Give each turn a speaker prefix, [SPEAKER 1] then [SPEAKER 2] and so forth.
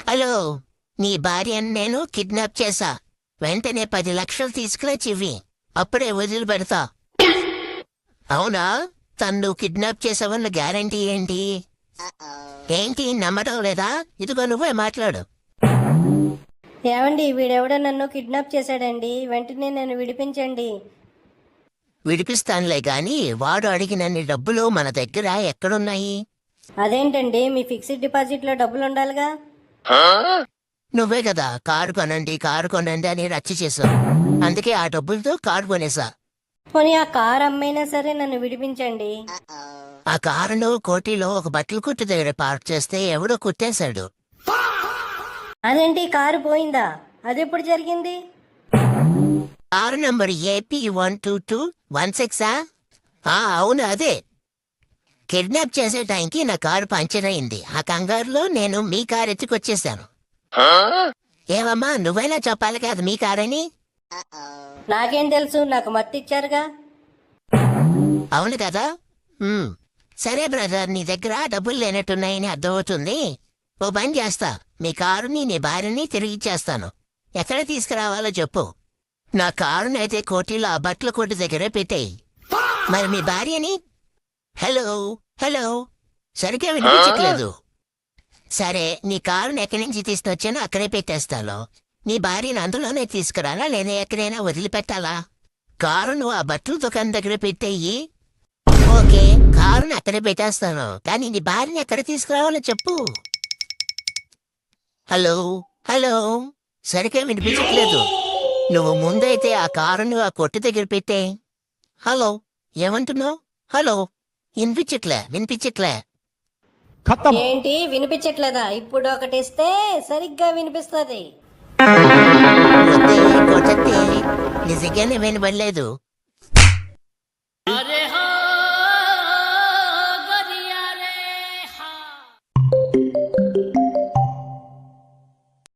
[SPEAKER 1] Hello, నీ భార్యను నేను కిడ్నాప్ చేశా. వెంటనే 10 లక్షలు తీసుకురొచ్చి ఇవ్వి. అప్పుడే వదిలిపెడతా. అవునా? తన్ను కిడ్నాప్ చేసావన్న గ్యారంటీ ఏంటి? ఏంటి నమ్మడం లేదా? ఇదిగో నువ్వే మాట్లాడు.
[SPEAKER 2] ఏమండి, వీడెవడో నన్ను కిడ్నాప్ చేశాడండి. వెంటనే నన్ను విడిపించండి.
[SPEAKER 1] విడిపిస్తానులే గాని వాడు అడిగినన్ని డబ్బులు మన దగ్గర ఎక్కడున్నాయి?
[SPEAKER 2] అదేంటండి, మీ ఫిక్స్డ్ డిపాజిట్లో డబ్బులు ఉండాలిగా.
[SPEAKER 1] నువ్వే కదా కారు కొనండి అని రచ్చ చేసావు. అందుకే ఆ డబ్బులతో కారు కొనేసా.
[SPEAKER 2] పోనీ ఆ కార్ అమ్మైనా సరే నన్ను విడిపించండి.
[SPEAKER 1] ఆ కారును కోటిలో ఒక బట్టల కొట్టు దగ్గర పార్క్ చేస్తే ఎవడో కుట్టేశాడు.
[SPEAKER 2] అదేంటి, కారు పోయిందా? అదెప్పుడు జరిగింది?
[SPEAKER 1] Car number AP12216. అవును అదే. కిడ్నాప్ చేసే టైంకి నా కారు పంచర్ అయింది. ఆ కంగారులో నేను మీ కారు ఎత్తుకొచ్చేసాను. ఏమమ్మా, నువ్వైనా చెప్పాలి కదా మీ కారని.
[SPEAKER 2] నాకేం తెలుసు, నాకు మత్తిచ్చారుగా.
[SPEAKER 1] అవును కదా. సరే బ్రదర్, నీ దగ్గర డబ్బులు లేనట్టున్నాయని అర్థమవుతుంది. ఓ పని చేస్తా, మీ కారుని నీ భార్యని తిరిగిచ్చేస్తాను. ఎక్కడ తీసుకురావాలో చెప్పు. నా కారునైతే కోటిలో ఆ బట్టల కొట్టు దగ్గరే పెట్టేయి. మరి మీ భార్యని? హలో హలో, సరిగ్గా వినిపించట్లేదు. సరే, నీ కారుని ఎక్కడి నుంచి తీసుకొచ్చానో అక్కడే పెట్టేస్తాను. నీ భార్యను అందులోనే తీసుకురాలా లేదా ఎక్కడైనా వదిలిపెట్టాలా? కారును ఆ బట్టల దుకాణం దగ్గర పెట్టేయి. ఓకే, కారుని అక్కడే పెట్టేస్తాను, కానీ నీ భార్యని ఎక్కడ తీసుకురావాలో చెప్పు. హలో హలో, సరిగ్గా వినిపించట్లేదు. నువ్వు ముందైతే ఆ కారును ఆ కొట్టు దగ్గర పెట్టే. హలో, ఏమంటున్నావు? హలో, వినిపించట్లే.
[SPEAKER 2] ఏంటి, వినిపించట్లేదా? ఇప్పుడు ఒకటిస్తే సరిగ్గా వినిపిస్తుంది.
[SPEAKER 1] కొట్టతే నిజంగానే వినబడలేదు.